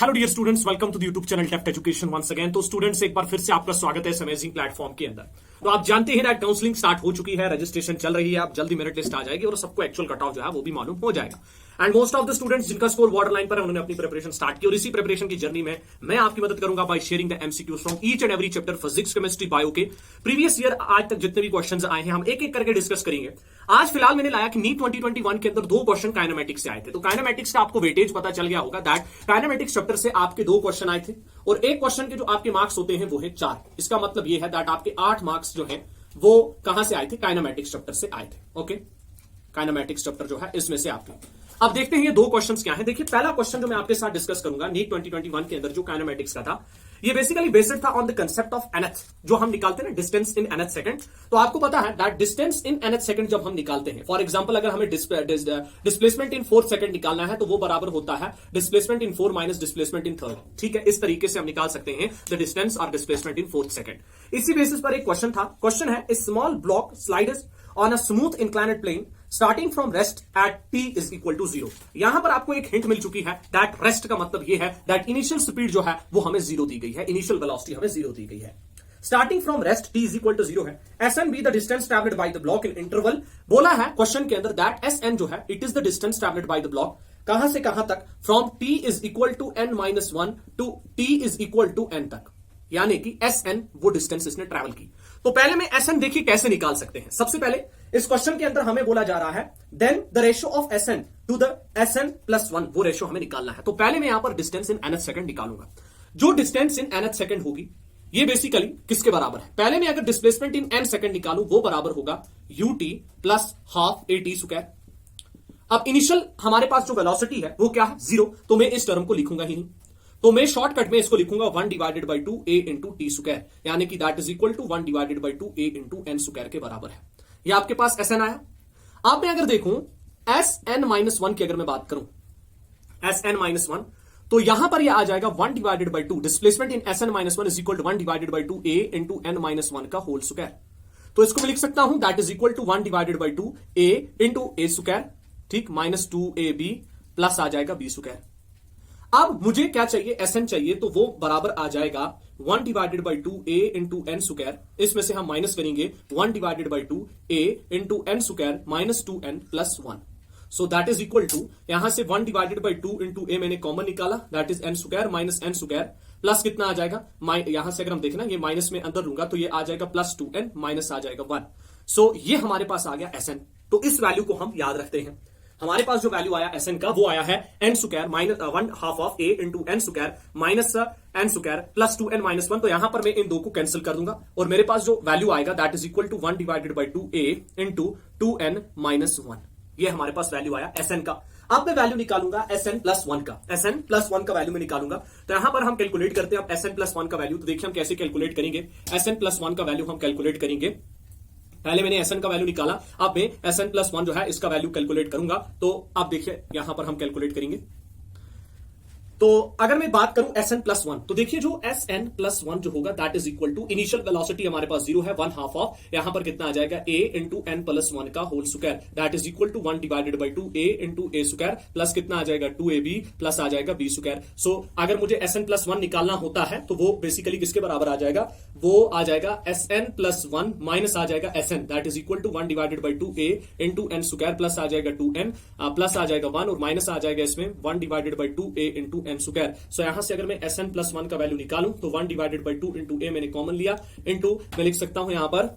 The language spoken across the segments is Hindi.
Hello dear students, welcome to the YouTube channel Teft education once again. तो स्टूडेंट्स, एक बार फिर से आपका स्वागत है इस अमेजिंग प्लेटफॉर्म के अंदर। तो आप जानते हैं ना, काउंसलिंग स्टार्ट हो चुकी है, रजिस्ट्रेशन चल रही है, आप जल्दी मेरिट लिस्ट आ जाएगी और सबको एक्चुअल कट ऑफ जो है वो भी मालूम हो जाएगा। And most of the students जिनका स्कोर बॉर्डर लाइन पर है, उन्होंने अपनी प्रिपरेशन स्टार्ट की और इसी प्रिपरेशन की जर्नी में मैं आपकी मदद करूंगा by sharing the MCQs from each and every chapter, physics, chemistry, bio के प्रीवियस ईयर आज तक जितने भी क्वेश्चंस आए हैं हम एक एक करके डिस्कस करेंगे। आज फिलहाल मैंने लाया कि नीट 2021 के अंदर दो क्वेश्चन काइनेमेटिक्स से आए थे। तो काइनेमेटिक्स का आपको वेटेज पता चल गया होगा दैट काइनेमेटिक्स चैप्टर से आपके दो क्वेश्चन आए थे और एक क्वेश्चन के जो आपके मार्क्स होते हैं वो है 4। इसका मतलब ये है दैट आपके 8 मार्क्स जो है वो कहां से आए थे? काइनेमेटिक्स चैप्टर से आए थे। ओके, काइनेमेटिक्स चैप्टर जो है इसमें से आपके। अब देखते हैं ये दो क्वेश्चंस क्या हैं। देखिए, पहला क्वेश्चन जो मैं आपके साथ डिस्कस करूंगा नीट 2021 के अंदर जो काइनेमेटिक्स का था, ये बेसिकली बेस्ड था on the concept of nth, जो हम निकालते हैं ना, डिस्टेंस इन nth सेकंड। तो आपको पता है that distance in nth second जब हम निकालते हैं, फॉर एग्जांपल अगर हमें डिस्प्लेसमेंट इन 4th सेकंड निकालना है तो वो बराबर होता है displacement in 4 minus displacement in 3rd। ठीक है, इस तरीके से हम निकाल सकते हैं द डिस्टेंस और डिस्प्लेसमेंट इन 4th सेकंड। इसी बेसिस पर एक क्वेश्चन था। क्वेश्चन है, a small block slides on a smooth inclined plane starting from rest at t is equal to 0। यहां पर आपको एक हिंट मिल चुकी है दैट रेस्ट का मतलब यह है दैट इनिशियल स्पीड जो है वो हमें 0 दी गई है, इनिशियल वेलोसिटी हमें 0 दी गई है। Starting from rest t is equal to 0 है। Sn be the distance travelled by the block in interval. बोला है क्वेश्चन के अंदर दैट Sn जो है it is the distance travelled by the block, कहां से कहां तक? From t is equal to n-1 to t is equal to n तक, यानी कि Sn वो डिस्टेंस इसने ट्रैवल की। तो पहले में Sn देखिए कैसे निकाल सकते हैं। सबसे पहले इस क्वेश्चन के अंदर हमें बोला जा रहा है then the ratio of Sn to the Sn plus 1, वो रेशियो हमें निकालना है। तो पहले मैं यहां पर डिस्टेंस इन nth सेकंड निकालूंगा। जो डिस्टेंस इन nth सेकंड होगी ये बेसिकली किसके बराबर है? पहले मैं अगर डिस्प्लेसमेंट इन n सेकंड निकालूं वो बराबर होगा ut plus half at square. अब इनिशियल हमारे पास जो वेलोसिटी है वो क्या है? 0। तो मैं इस टर्म को लिखूंगा ही नहीं, तो मैं शॉर्टकट में इसको लिखूंगा 1 divided by 2 a into T square, यानी कि that is equal to 1 divided by 2 a into N square के बराबर है। ये आपके पास Sn आया। अब मैं अगर देखूं Sn-1 की अगर मैं बात करूं Sn-1, तो यहां पर यह आ जाएगा 1 divided by 2, displacement in Sn-1 is equal to 1 divided by 2 a into n-1 का होल स्क्वायर। तो इसको मैं लिख सकता हूं that is equal to 1 divided by 2 a into A square, ठीक, माइनस 2ab प्लस आ जाएगा b स्क्वायर। अब मुझे क्या चाहिए? Sn चाहिए, तो वो बराबर आ जाएगा 1 divided by 2 a into N square. इसमें से हम माइनस करेंगे 1 divided by 2 a into N square minus 2n plus 1। So that is equal to, यहां से 1 डिवाइडेड बाई 2 इंटू a मैंने कॉमन निकाला, that is n square minus n square plus कितना आ जाएगा? यहां से अगर हम देखें ना, ये माइनस में अंदर लूंगा तो ये आ जाएगा प्लस 2n माइनस आ जाएगा 1। सो ये हमारे पास आ गया Sn। तो इस वैल्यू को हम याद रखते हैं। हमारे पास जो वैल्यू आया Sn का वो आया है n square minus 1 half of a into N square minus n square plus 2n minus 1। तो यहां पर मैं इन दो को कैंसिल कर दूंगा और मेरे पास जो वैल्यू आएगा that is equal to 1 divided by 2a into 2n minus 1। ये हमारे पास वैल्यू आया Sn का। अब मैं वैल्यू निकालूंगा Sn प्लस 1 का। Sn प्लस 1 का वैल्यू मैं निकालूंगा। तो यहां पर हम कैलकुलेट करते हैं अब Sn प्लस 1 का वैल्यू। तो देखिए हम कैसे कैलकुलेट करेंगे। Sn प्लस 1 का वैल्यू हम कैलकुलेट करेंगे। पहले मैंने Sn का वैल्यू निकाला, अब मैं Sn प्लस 1 जो है इसका वैल्यू कैलकुलेट करूंगा। तो अब देखिए यहां पर हम कैलकुलेट करेंगे। तो अगर मैं बात करूं Sn प्लस 1, तो देखिए जो Sn प्लस 1 जो होगा that is equal to, initial velocity हमारे पास 0 है, 1 हाफ ऑफ, यहां पर कितना आ जाएगा a इंटू एन प्लस 1 का whole square, that is equal to 1 divided by 2 a into A square plus कितना आ जाएगा 2ab प्लस आ जाएगा b स्क्वायर। सो अगर मुझे Sn प्लस 1 निकालना होता है तो वो बेसिकली किसके बराबर आ जाएगा? वो आ जाएगा Sn प्लस 1 माइनस आ जाएगा Sn, that is equal to 1 divided by 2a into N square plus आ जाएगा 2n प्लस आ जाएगा 1 और माइनस आ जाएगा इसमें 1 divided by 2a into N square. So यहां से अगर मैं Sn प्लस 1 का वैल्यू निकालूं तो 1 डिवाइडेड बाई 2 इंटू a मैंने कॉमन लिया, इंटू मैं लिख सकता हूं यहां पर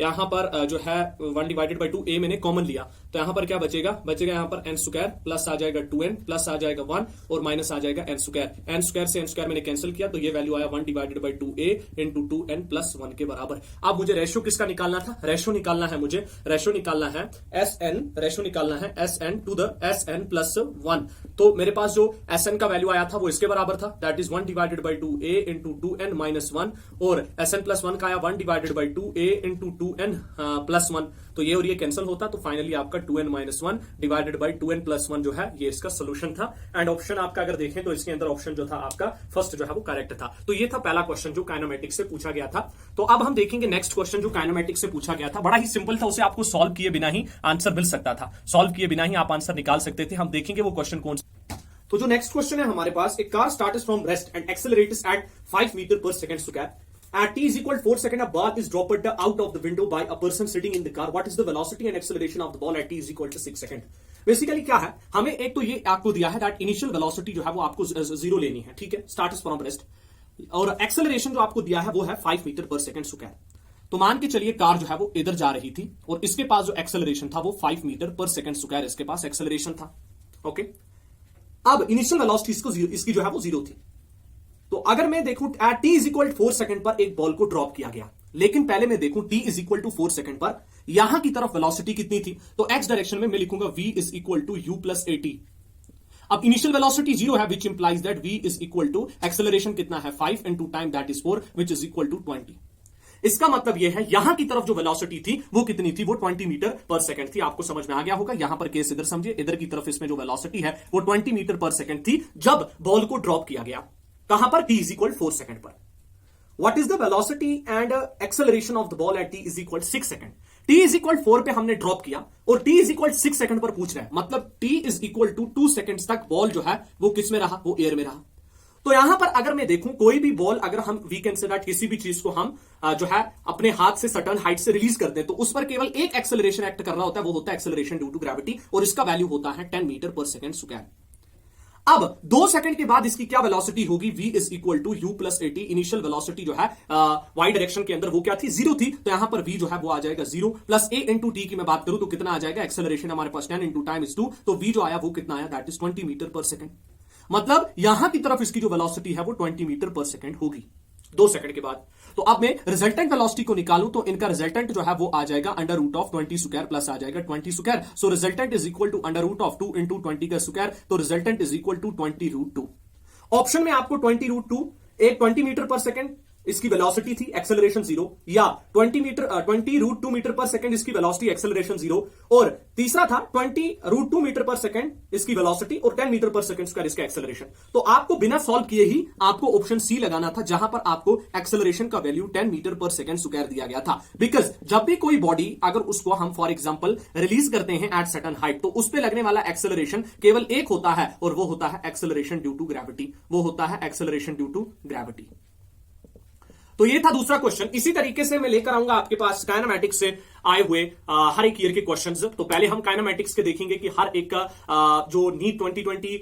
जो है 1 डिवाइडेड बाई 2 a मैंने कॉमन लिया, तो यहां पर क्या बचेगा? बचेगा यहां पर n स्क्वायर प्लस आ जाएगा 2n प्लस आ जाएगा 1 और माइनस आ जाएगा n स्क्वायर। n स्क्वायर से n स्क्वायर मैंने कैंसिल किया तो ये वैल्यू आया 1 divided by 2a into 2n plus 1 के बराबर। अब मुझे रेशियो किसका निकालना था? रेशियो निकालना है मुझे, रेशियो निकालना है Sn, रेशियो निकालना है Sn to the Sn plus 1। तो मेरे पास जो Sn का वैल्यू आया था वो इसके बराबर था, that is 1 divided by 2a into 2n minus 1 और Sn प्लस 1 का आया 1 divided by 2a into 2n plus 1। तो ये और ये कैंसिल होता, तो फाइनली आपका 2n minus 1 divided by 2n plus 1 जो है ये इसका सोल्यूशन था। एंड ऑप्शन आपका अगर देखें तो इसके अंदर ऑप्शन जो था आपका फर्स्ट जो है वो करेक्ट था। तो ये था पहला क्वेश्चन जो काइनेमेटिक्स से पूछा गया था। तो अब हम देखेंगे नेक्स्ट क्वेश्चन जो काइनेमेटिक्स से पूछा गया था। बड़ा ही सिंपल था, उसे आपको सॉल्व किए बिना ही आंसर मिल सकता था, सॉल्व किए बिना ही आप आंसर निकाल सकते थे। हम देखेंगे वो क्वेश्चन कौन सा। तो जो नेक्स्ट क्वेश्चन है हमारे पास, एक car starts from rest and accelerates at 5 metre per second square at t is equal 4 seconds. A bath is dropped out of the window by a person sitting in the car. What is the velocity and acceleration of the ball at t is equal to 6 seconds? Basically क्या है, हमें एक तो ये आपको दिया है दैट इनिशियल वेलोसिटी जो है वो आपको 0 लेनी है, ठीक है, स्टार्ट्स फ्रॉम रेस्ट, और एक्सेलरेशन जो आपको दिया है वो है 5 मीटर पर सेकंड स्क्वायर। तो मान के चलिए कार जो है वो इधर जा रही थी और इसके पास जो एक्सेलरेशन था वो 5 मीटर पर सेकंड स्क्वायर इसके पास एक्सेलरेशन था। ओके, अब इनिशियल वेलोसिटी इसकी जो है वो 0 थी। तो अगर मैं देखूं at t is equal 4 second पर एक बॉल को ड्रॉप किया गया, लेकिन पहले मैं देखूं t is equal to 4 second पर यहां की तरफ वेलोसिटी कितनी थी, तो x डायरेक्शन में मैं लिखूंगा v is equal to u plus at। अब इनिशियल वेलोसिटी 0 है which implies that v is equal to acceleration कितना है 5 into time that is 4 which is equal to 20। इसका मतलब यह है यहां की तरफ जो वेलोसिटी थी वो कितनी थी, वो 20 मीटर पर सेकंड थी। आपको समझ में आ गया होगा, यहां पर केस इधर समझिए, इधर की तरफ इसमें जो वेलोसिटी है वो 20 मीटर पर सेकंड थी जब बॉल को ड्रॉप किया गया। कहां पर, t इज इक्वल 4 सेकंड पर। What is the velocity and acceleration of the ball at t is equal 6 second. t is equal 4 पे हमने ड्रॉप किया और t इज इक्वल 6 सेकंड पर पूछ रहा है, मतलब t is equal to 2 second तक बॉल जो है वो किस में रहा, वो एयर में रहा। तो यहां पर अगर मैं देखूं कोई भी बॉल अगर हम वी कैन से दैट किसी भी चीज को हम जो है अपने हाथ से सर्टेन हाइट से रिलीज करते हैं तो उस पर केवल एक एक्सेलरेशन एक्ट कर रहा होता है, वो होता है एक्सेलरेशन ड्यू टू ग्रेविटी, और इसका वैल्यू होता है 10 मीटर पर सेकंड स्क्वायर। अब 2 सेकंड के बाद इसकी क्या वेलोसिटी होगी, v is equal to u plus at। Initial velocity जो है y डायरेक्शन के अंदर वो क्या थी, 0 थी, तो यहां पर v जो है वो आ जाएगा 0 प्लस a इंटू t की मैं बात करूं तो कितना आ जाएगा, एक्सेलरेशन हमारे पास 10 इंटू टाइम इज 2, तो v जो आया वो कितना आया, that is 20 metre per second. मतलब यहां की तरफ इसकी जो वेलोसिटी है वो 20 मीटर पर सेकंड होगी 2 सेकंड के बाद। तो अब मैं रिजल्टेंट वेलोसिटी को निकालूं तो इनका रिजल्टेंट जो है वो आ जाएगा under root of 20 square plus आ जाएगा 20 square. So resultant is equal to under root of 2 into 20 का स्क्वायर, तो resultant is equal to 20 root 2। Option में आपको 20 रूट 2, एक 20 मीटर पर सेकंड इसकी वेलोसिटी थी, एक्सेलरेशन 0, या 20 रूट 2 मीटर पर सेकंड इसकी वेलोसिटी, एक्सेलरेशन 0, और तीसरा था 20 रूट 2 मीटर पर सेकंड इसकी वेलोसिटी और 10 मीटर पर सेकंड का इसका एक्सेलरेशन। तो आपको बिना सॉल्व किए ही आपको ऑप्शन सी लगाना था, जहां पर आपको एक्सेलरेशन का value 10 metre per second square दिया गया था। बिकॉज जब भी कोई बॉडी अगर उसको हम फॉर एग्जांपल रिलीज करते हैं एट सर्टेन हाइट, तो उस पर लगने वाला एक्सेलरेशन केवल एक होता है, और वो होता है एक्सेलरेशन ड्यू टू ग्रेविटी, वो होता है एक्सेलरेशन ड्यू टू ग्रेविटी। तो ये था दूसरा क्वेश्चन। इसी तरीके से मैं लेकर आऊंगा आपके पास काइनेमैटिक्स से आए हुए हर एक ईयर के क्वेश्चंस। तो पहले हम काइनेमैटिक्स के देखेंगे कि हर एक का जो नीट 2020,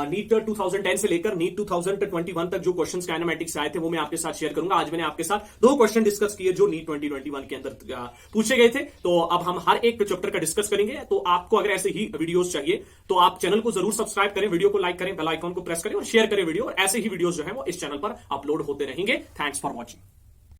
नीट 2010 से लेकर नीट 2021 तक जो क्वेश्चंस काइनेमैटिक्स आए थे वो मैं आपके साथ शेयर करूंगा। आज मैंने आपके साथ 2 क्वेश्चन डिस्कस किए जो नीट 2021 के अंदर पूछे गए थे। तो अब हम हर एक चैप्टर का डिस्कस करेंगे। तो आपको अगर ऐसे ही वीडियोस चाहिए तो आप चैनल को जरूर सब्सक्राइब करें, वीडियो को लाइक करें, बेल आइकॉन को प्रेस करें और शेयर करें वीडियो, और ऐसे ही वीडियोस जो है वो इस चैनल पर अपलोड होते रहेंगे। Thanks for watching.